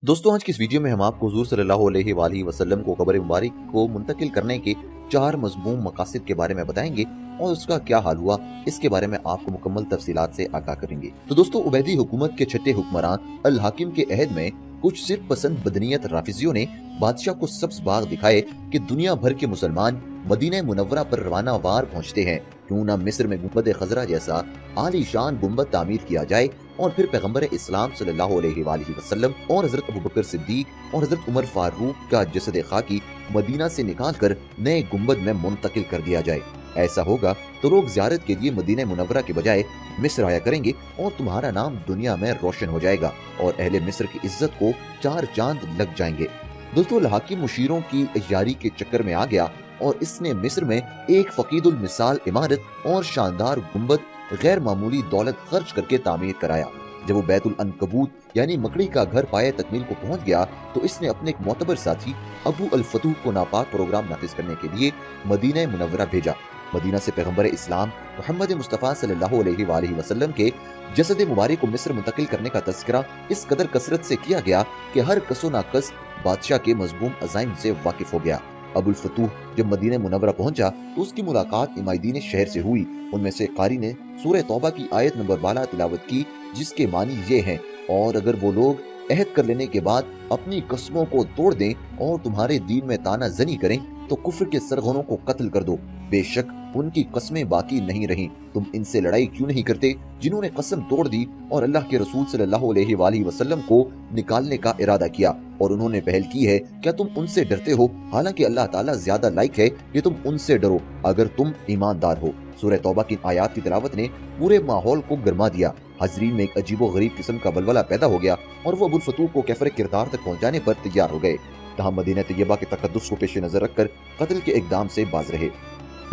दोस्तों आज की इस वीडियो में हम आपको हुजूर सल्लल्लाहु अलैहि वसल्लम को कब्र मुबारक को मुंतकिल करने के 4 मज़मूम मकासद के बारे में बताएंगे और उसका क्या हाल हुआ, इसके बारे में आपको मुकम्मल तफसीलात से आगाह करेंगे। तो दोस्तों, उबैदी हुकूमत के छठे हुक्मरान अल हाकिम के अहद में कुछ सिर्फ पसंद बदनीयत राफिजियों ने बादशाह को सब्ज बाग दिखाए कि दुनिया भर के मुसलमान मदीना मुनव्वरा पर रवाना वार पहुंचते हैं, क्यों ना मिस्र में गुंबद खजरा जैसा आलीशान गुंबद तामीर किया जाए और फिर पैगंबर इस्लाम सल्लल्लाहु अलैहि वसल्लम और हजरत अबू बकर सिद्दीक और हजरत उमर फारूक का जसद खाकी मदीना से निकाल कर नए गुंबद में मुंतकिल कर दिया जाए। ऐसा होगा तो लोग ज़ियारत के लिए मदीना मुनव्वरा के बजाय मिस्र आया करेंगे और तुम्हारा नाम दुनिया में रोशन हो जाएगा और अहले मिस्र की इज्जत को 4 चांद लग जाएंगे। दोस्तों, अल हाकिम मुशीरों की यारी के चक्कर में आ गया और इसने मिस्र में एक फकीदुल मिसाल इमारत और शानदार गुंबद गैर मामूली दौलत खर्च करके तामीर कराया। जब वो बैतुल अनकबूत यानी मकड़ी का घर पाए तकमील को पहुंच गया तो इसने अपने एक मोतबर साथी अबू अल फतूह को नापाक प्रोग्राम नाफिज करने के लिए मदीना मुनव्वरा भेजा। मदीना से पैगंबर इस्लाम मोहम्मद मुस्तफ़ा सल्लल्लाहु अलैहि वसल्लम के जसद मुबारक को मिस्र मुंतकिल करने का तज़किरा इस कदर कसरत से किया गया कि हर कसो नाकस बादशाह के मज़मूम अज़ाइम से वाकिफ हो गया। अबुल फतूह जब मदीना मुनव्वरा पहुंचा तो उसकी मुलाकात इमादीन शहर से हुई। उनमें से कारी ने सूरह तौबा की आयत नंबर 12 तिलावत की, जिसके मानी ये हैं, और अगर वो लोग अहद कर लेने के बाद अपनी कस्मों को तोड़ दें और तुम्हारे दीन में ताना जनी करें तो कुफ्र के सरगनों को कत्ल कर दो। बेशक उनकी कस्में बाकी नहीं रहीं। तुम इनसे लड़ाई क्यों नहीं करते जिन्होंने कसम तोड़ दी और अल्लाह के रसूल सल्लल्लाहु अलैहि वसल्लम को निकालने का इरादा किया और उन्होंने पहल की है। क्या तुम उनसे डरते हो? हालांकि अल्लाह ताला ज्यादा लायक है कि तुम उनसे डरो अगर तुम ईमानदार हो। सूरह तौबा की आयत की तिलावत ने पूरे माहौल को गरमा दिया। हाजरीन में एक अजीबो गरीब किस्म का बलबला पैदा हो गया और वो अबुल फतूह को कैफर किरदार तक पहुंचाने पर तैयार हो गए। तहाँ मदीना तैयबा के तकद्दुस को पेश नजर रखकर कत्ल के इकदाम से बाज रहे।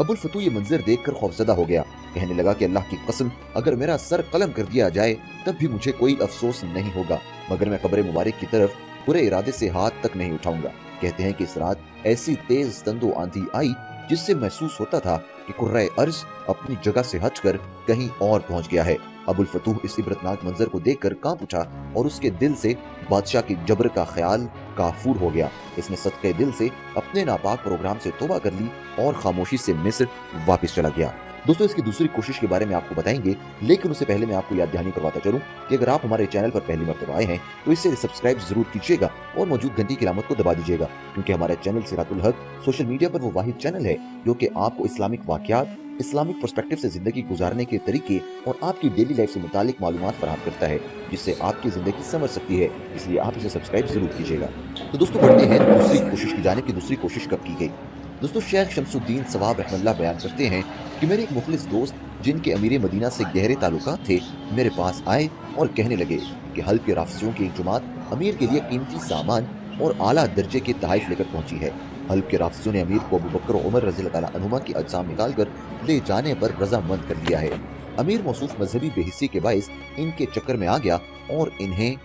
अबुल फतूह ये मंजर देखकर खौफजदा हो गया। कहने लगा कि अल्लाह की कसम, अगर मेरा सर कलम कर दिया जाए तब भी मुझे कोई अफसोस नहीं होगा, मगर मैं कब्र मुबारक की तरफ पूरे इरादे से हाथ तक नहीं उठाऊंगा। कहते हैं कि इस रात ऐसी तेज तंदो आंधी आई जिससे महसूस होता था कि कुर्रे अर्ज अपनी जगह से हटकर कहीं और पहुंच गया है। अबुल फतूह इस इबरतनाक मंजर को देखकर कांप उठा और उसके दिल से बादशाह की जबर का ख्याल काफूर हो गया। इसने सदके दिल से अपने नापाक प्रोग्राम से तौबा कर ली और खामोशी से मिस्र वापस चला गया। दोस्तों, इसकी दूसरी कोशिश के बारे में आपको बताएंगे, लेकिन उससे पहले मैं आपको याद दहानी करवाता चलूं कि अगर आप हमारे चैनल पर पहली मर्तबा आए हैं तो इसे सब्सक्राइब जरूर कीजिएगा और मौजूद घंटी की अलामत को दबा दीजिएगा, क्योंकि हमारा चैनल सिरातुल हक सोशल मीडिया पर वो वाहिद चैनल है जो कि आपको इस्लामिक वाक़यात, इस्लामिक पर्सपेक्टिव से जिंदगी गुजारने के तरीके और आपकी डेली लाइफ से मुतालिक मालूमात फराहम करता है, जिससे आपकी जिंदगी समझ सकती है। इसलिए आप इसे सब्सक्राइब जरूर कीजिएगा। तो दोस्तों, बढ़ते हैं दूसरी कोशिश की जाने की। दूसरी कोशिश कब की गई? दोस्तों, शेख शमसुद्दीन सवाब रहमतुल्लाह बयान करते हैं कि मेरे एक मुखलिस दोस्त जिनके अमीर मदीना से गहरे ताल्लुकात थे मेरे पास आए और कहने लगे कि हल्फ के राफिजियों की एक जमात अमीर के लिए कीमती सामान और आला दर्जे के तहाइफ लेकर पहुंची है। हल्फ के राफिजियों ने अमीर को अबू बकर और उमर रज़ी अल्लाह अन्हुमा की अजसाम निकाल कर ले जाने पर रजामंद कर दिया है। अमीर मौसूफ मजहबी बेहिस्सी के बाइस इनके चक्कर में आ गया और इन्हें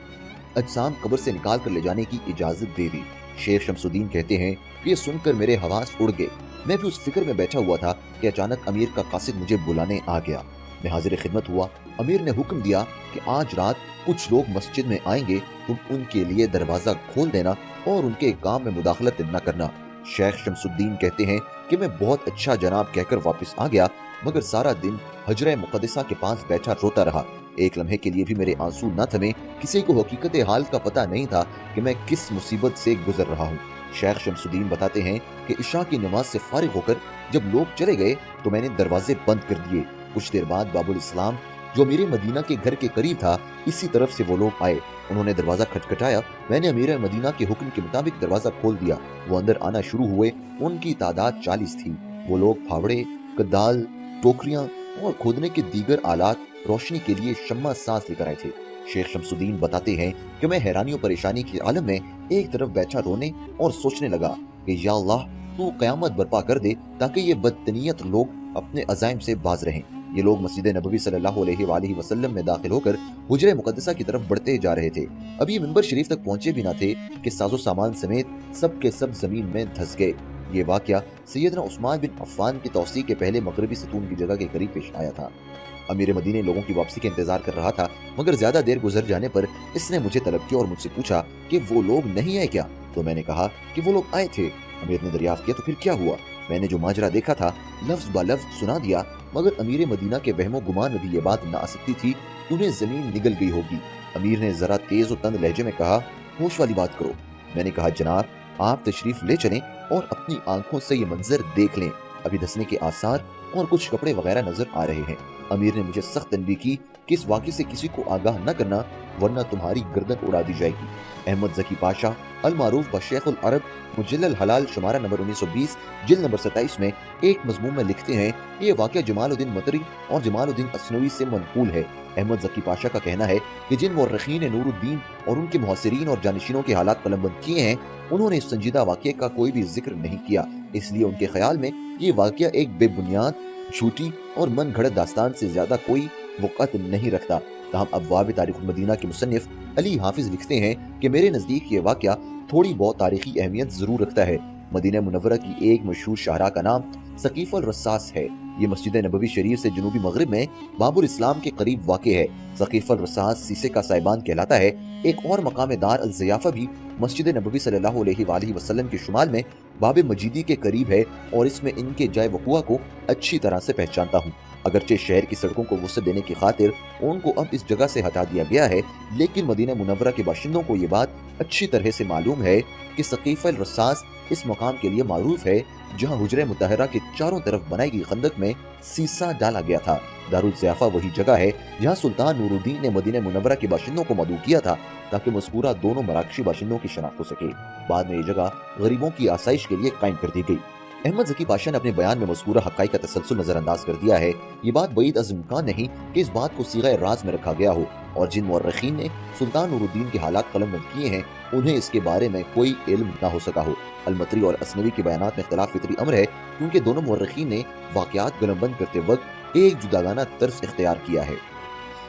अजसाम कब्र से निकाल कर ले जाने की इजाजत दे दी। शेख शमसुद्दीन कहते हैं कि ये सुनकर मेरे हवास उड़ गए। मैं भी उस फिक्र में बैठा हुआ था कि अचानक अमीर का कासिद मुझे बुलाने आ गया। मैं हाजिर खिदमत हुआ। अमीर ने हुक्म दिया कि आज रात कुछ लोग मस्जिद में आएंगे, तुम उनके लिए दरवाजा खोल देना और उनके काम में मुदाखलत न करना। शेख शमसुद्दीन कहते हैं कि मैं बहुत अच्छा जनाब कहकर वापस आ गया, मगर सारा दिन हजरे मुक़द्दसा के पास बैठा रोता रहा। एक लम्हे के लिए भी मेरे आंसू न थमे। किसी को हकीकत हाल का पता नहीं था कि मैं किस मुसीबत से गुजर रहा हूँ। शेख शमसुद्दीन बताते हैं कि इशा की नमाज से फारिग होकर जब लोग चले गए तो मैंने दरवाजे बंद कर दिए। कुछ देर बाद बाबुल इस्लाम जो मेरे मदीना के घर के करीब था, इसी तरफ से वो लोग आए। उन्होंने दरवाजा खटखटाया। मैंने अमीर मदीना के हुक्म के मुताबिक दरवाजा खोल दिया। वो अंदर आना शुरू हुए। उनकी तादाद 40 थी। वो लोग फावड़े, कदाल, टोकरियां और खोदने के दीगर आलात, रोशनी के लिए शम्मा सांस लेकर आए थे। शेख शमसुद्दीन बताते हैं कि मैं हैरानी और परेशानी के आलम में एक तरफ बैठा रोने और सोचने लगा कि या अल्लाह, तू क़यामत बर्पा कर दे ताकि ये बदतनीयत लोग अपने अज़ाइम से बाज रहें। ये लोग मस्जिद नबवी सल्लल्लाहु अलैहि वसल्लम में दाखिल होकर हुजरे मुक़द्दसा की तरफ बढ़ते जा रहे थे। अभी ये मिंबर शरीफ तक पहुंचे भी न थे कि साजो सामान समेत सब के सब जमीन में धंस गए। ये वाक़या सैयदना उस्मान बिन अफ़्फ़ान की तौसीक़ के पहले मगरबी सतून की जगह के करीब पेश आया था। अमीर मदीने लोगों की वापसी का इंतजार कर रहा था, मगर ज्यादा देर गुजर जाने पर इसने मुझे तलब किया और मुझसे पूछा कि वो लोग नहीं आए क्या। तो मैंने कहा कि वो लोग आए थे। अमीर ने दरियाफ्त किया, तो फिर क्या हुआ। मैंने जो माजरा देखा था लफ्ज ब लफ्ज सुना दिया, मगर अमीर मदीना के वहमो गुमान में भी ये बात ना आ सकती थी कि उन्हें जमीन निगल गई होगी। अमीर ने जरा तेज और तंद लहजे में कहा, होश वाली बात करो। मैंने कहा, जनाब आप तशरीफ ले चलें और अपनी आंखों से ये मंजर देख लें, अभी धंसने के आसार और कुछ कपड़े वगैरह नजर आ रहे हैं। अमीर ने मुझे सख्त तनबीह की कि इस वाक़े से किसी को आगाह न करना, वरना तुम्हारी गर्दन उड़ा दी जाएगी। अहमद ज़की पाशा अल मारूफ ब शेखुल अरब मुजल्लल हलाल शुमारा नंबर 1920 जिल्द नंबर 27 में एक मजमून में लिखते हैं कि ये वाक़या जमालुद्दीन मतरी और जमालुद्दीन असनवी से मनकूल है। अहमद ज़की पाशा का कहना है कि जिन मुर्रिखीन ने नूरुद्दीन और उनके मुहसिरीन और जानशीनों के हालात कलमबंद किए हैं, उन्होंने इस संजीदा वाक़े का कोई भी जिक्र नहीं किया। इसलिए उनके ख्याल में ये वाक़या एक बेबुनियाद, झूठी और मन घड़त दास्तान से ज्यादा कोई वक़्त नहीं रखता। तहम अब्वाब तारीख़ मदीना के मुसन्निफ अली हाफिज लिखते हैं कि मेरे नज़दीक ये वाक़या थोड़ी बहुत तारीखी अहमियत जरूर रखता है। मदीना मुनव्वरा की एक मशहूर शाहरा का नाम सकीफ़ अल रस्सास है। ये मस्जिद नबवी शरीफ से जनूबी मगरिब में बाबुल इस्लाम के करीब वाक़ है। सकीफ़ अल रस्सास सीसे का साइबान कहलाता है। एक और मकाम दार अल ज़ियाफ़ा भी मस्जिद नबवी सल्लल्लाहु अलैहि वसल्लम के शुमाल में बाब मजीदी के करीब है और इसमें इनके जाय वक़ुआ को अच्छी तरह से पहचानता हूँ। अगरचे शहर की सड़कों को वसअत देने की खातिर उनको अब इस जगह से हटा दिया गया है, लेकिन मदीना मुनव्वरा के बाशिंदों को ये बात अच्छी तरह से मालूम है कि सकीफ़ अल रस्सास इस मकाम के लिए मारूफ है जहाँ हुजरे मुतहरा के चारों तरफ बनाई गई खंदक में सीसा डाला गया था। दारुल ज़ियाफ़ा वही जगह है जहाँ सुल्तान नूरुद्दीन ने मदीना मुनव्वरा के बाशिंदों को मदऊ किया था ताकि मज़कूरा दोनों मराकशी बाशिंदों की शनाख्त हो सके। बाद में ये जगह गरीबों की आसाइश के लिए कायम कर दी गई। अहमद ज़की पाशा ने अपने बयान में मज़कूरा हक़ाइक़ का तसलसल नज़रअंदाज कर दिया है। ये बात बईद अज़ इम्कान नहीं कि इस बात को सीग़ा राज में रखा गया हो और जिन मुअर्रिखीन ने सुल्तान नूरुद्दीन के हालात कलमबंद किए हैं उन्हें इसके बारे में कोई इल्म न हो सका हो। अलमतरी और असनवी के बयानात में इख्तिलाफ फितरी अमर है, क्योंकि दोनों मुअर्रिखीन ने वाक़यात कलमबंद करते वक्त एक जुदागाना तर्स इख्तियार किया है।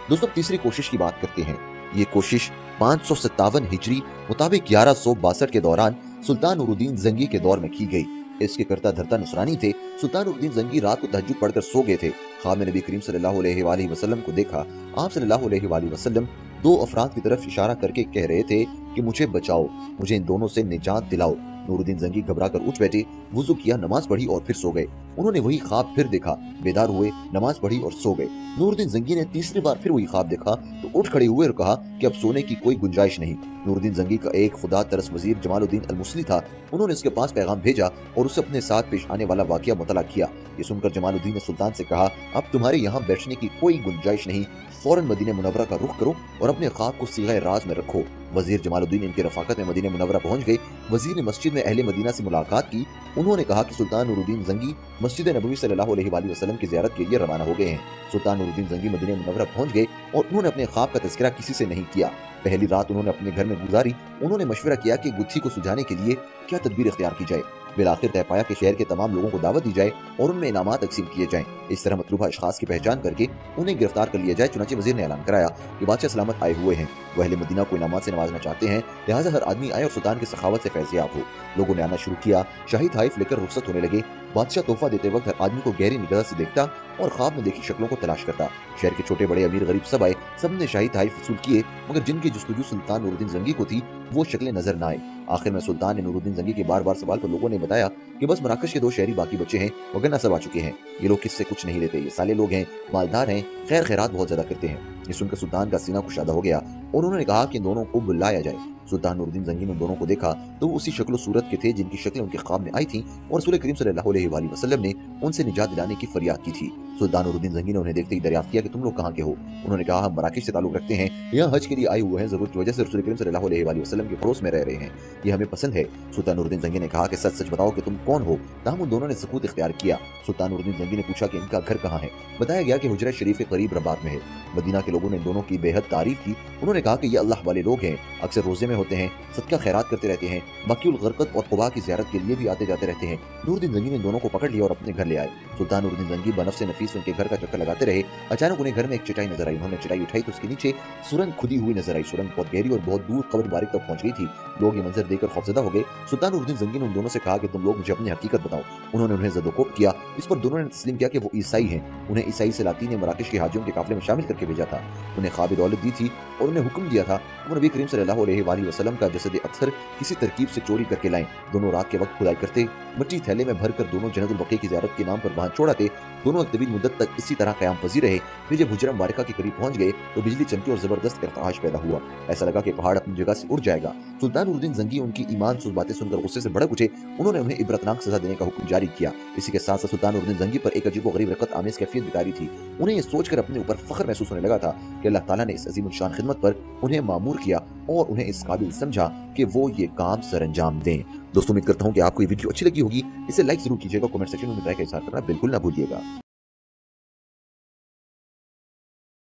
दोस्तों, तीसरी कोशिश की बात करते हैं। ये कोशिश 557 हिजरी मुताबिक 1162 के दौरान सुल्तान नूरुद्दीन ज़ंगी के दौर में की गई। इसके करता धरता नसरानी थे। सुल्तान नूरुद्दीन ज़ंगी रात को तहज्जुद पढ़कर सो गए थे। ख्वाब में नबी करीम सल्लल्लाहु अलैहि वसल्लम को देखा। आप सल्लल्लाहु अलैहि वसल्लम दो अफराद की तरफ इशारा करके कह रहे थे कि मुझे बचाओ, मुझे इन दोनों से निजात दिलाओ। नूरुद्दीन ज़ंगी घबरा कर उठ बैठे, वुज़ू किया, नमाज पढ़ी और फिर सो गए। उन्होंने वही ख्वाब फिर देखा, बेदार हुए, नमाज पढ़ी और सो गए। नूरुद्दीन ज़ंगी ने तीसरी बार फिर वही ख्वाब देखा तो उठ खड़े हुए और कहा कि अब सोने की कोई गुंजाइश नहीं। नूरुद्दीन ज़ंगी का एक खुदा तरस वजीर जमालुद्दीन अल-मुसली था। उन्होंने उसके पास पैगाम भेजा और उसे अपने साथ पेश आने वाला वाक़या मुतला किया। ये सुनकर जमालुद्दीन ने सुल्तान से कहा, अब तुम्हारे यहाँ बैठने की कोई गुंजाइश नहीं, फौरन मदीना मुनव्वरा का रुख करो और अपने ख्वाब को सीग़ा राज में रखो। वजीर जमालुद्दीन इनकी रफाकत में मदीना मुनव्वरा पहुंच गए। वजीर ने मस्जिद में अहले मदीना से मुलाकात की। उन्होंने कहा कि सुल्तान नूरुद्दीन ज़ंगी मस्जिद नबवी सल्लल्लाहु अलैहि वसल्लम की ज़ियारत के लिए रवाना हो गए हैं। सुल्तान नूरुद्दीन ज़ंगी मदीना मुनव्वरा पहुंच गए और उन्होंने अपने ख्वाब का तज़किरा किसी से नहीं किया। पहली रात उन्होंने अपने घर में गुजारी। उन्होंने मशवरा किया कि गुत्थी को सुझाने के लिए क्या तदबीर इख्तियार की जाए। बिलाखिर तय पाया कि शहर के तमाम लोगों को दावत दी जाए और उनमें इनामात तकसीम किए जाएं। इस तरह मतलूबा अशखास की पहचान करके उन्हें गिरफ्तार कर लिया जाए। चुनांचे वजीर ने ऐलान कराया कि बादशाह सलामत आए हुए हैं, वह अहले मदीना को इनामात से नवाजना चाहते हैं, लिहाजा हर आदमी आए और सुल्तान की सखावत से फैज़याब हो। लोगों ने आना शुरू किया। शाही तोहफे लेकर रुखसत होने लगे। बादशाह तोहफा देते वक्त हर आदमी को गहरी निगाह से देखता और ख्वाब में देखी शक्लों को तलाश करता। शहर के छोटे बड़े अमीर गरीब सब आए, सब ने शाही तोहफे वसूल किए, मगर जिनकी जुस्तजू सुल्तान नूरुद्दीन ज़ंगी को थी वो शक्लें नजर न आए। आखिर में सुल्तान ने नूरुद्दीन ज़ंगी के बार बार सवाल पर लोगों ने बताया कि बस मराकश के दो शहरी बाकी बचे हैं, वगरना सब आ चुके हैं। ये लोग किससे कुछ नहीं लेते, ये साले लोग हैं, मालदार हैं, खैर खैरात बहुत ज्यादा करते हैं। ये सुनकर सुल्तान का सीना कुशादा हो गया और उन्होंने कहा कि इन दोनों को बुलाया जाए। सुल्तान नूरुद्दीन ज़ंगी ने दोनों को देखा तो वो उसी शक्ल सूरत के थे जिनकी शक्लें उनके ख्वाब में आई थीं और रसूल करीम सल्लल्लाहु अलैहि वसल्लम ने उनसे निजात दिलाने की फरियाद की थी। सुल्तान नूरुद्दीन ज़ंगी ने उन्हें देखते ही दरियाफ्त किया कि तुम लोग कहाँ के हो। उन्होंने कहा, हम मराकश से ताल्लुक रखते हैं, यहाँ हज के लिए आए हुए हैं, जरूरत की वजह से रसूल करीम सल्लल्लाहु अलैहि वसल्लम के पड़ोस में रह रहे हैं, ये हमें पसंद है। सुल्तान नूरुद्दीन ज़ंगी ने कहा कि सच सच बताओ कि तुम कौन हो। ताहम उन दोनों ने सकूत इख्तियार किया। सुल्तान नूरुद्दीन ज़ंगी ने पूछा कि इनका घर कहाँ है। बताया गया कि हुजरा शरीफ के करीब रबात में है। मदीना के लोगों ने दोनों की बेहद तारीफ की। उन्होंने कहा कि ये अल्लाह वाले लोग हैं, अक्सर रोजे में होते हैं, सदका खैरात करते रहते हैं, बकीउल गरकत और कुबा की ज़ियारत के लिए भी आते जाते रहते हैं। नूरुद्दीन ज़ंगी ने दोनों को पकड़ लिया और अपने घर ले आए। सुल्तान नूरुद्दीन ज़ंगी बनफ़्स नफीस उनके घर का चक्कर लगाते रहे। अचानक उन्हें घर में एक चटाई नजर आई। उन्होंने चटाई उठाई तो उसके नीचे सुरंग खुदी हुई नजर आई। सुरंग बहुत गहरी और बहुत दूर कब्र बारिक तक पहुंच गई थी। लोग ये मंजर देखकर खौफजदा हो गए। सुल्तान नूरुद्दीन जंगी ने उन दोनों से कहा कि तुम लोग मुझे अपनी हकीकत बताओ। उन्होंने उन्हें ज़दोकोब किया। इस पर दोनों ने तस्लीम किया कि वो ईसाई हैं। उन्हें ईसाई सलातीन ने मराकश के हाजियों के काफिले में शामिल करके भेजा था। उन्हें ख्वाब दौलत दी थी और उन्हें हुक्म दिया था कि वो नबी करीम सल्लल्लाहु अलैहि वसल्लम का जसद अत्हर किसी तरकीब से चोरी करके लाएं। दोनों रात के वक्त खुदाई करते, मिट्टी थैले में भरकर दोनों जन्नतुल बक़ी की ज़ियारत के नाम पर वहां छोड़ाते। दोनों एक तवील मुद्दत तक इसी तरह क़याम पज़ीर रहे। फिर जब हुजरा मुबारका के करीब पहुंच गए तो बिजली चमकी और जबरदस्त इर्तआश पैदा हुआ। ऐसा लगा कि पहाड़ अपनी जगह से उड़ जाएगा। सुल्तान नूरुद्दीन जंगी उनकी ईमान सुज़ बातें सुनकर गुस्से से भड़क उठे। उन्होंने उन्हें इबरतनाक सजा देने का हुक्म जारी किया। इसी के साथ साथ सुल्तान नूरुद्दीन जंगी पर एक अजीब व गरीब रक़त आमेज़ कैफियत बितारी थी। उन्हें ये सोचकर अपने ऊपर फ़ख्र महसूस होने लगा था कि अल्लाह ताला ने इस अज़ीम शान खिदमत पर उन्हें मामूर किया और उन्हें इस काबिल समझा कि वो ये काम सरअंजाम दें। दोस्तों, उम्मीद करता हूँ कि आपको ये वीडियो अच्छी लगी होगी। इसे लाइक जरूर कीजिएगा, कमेंट सेक्शन में राय का इज़हार करना बिल्कुल ना भूलिएगा।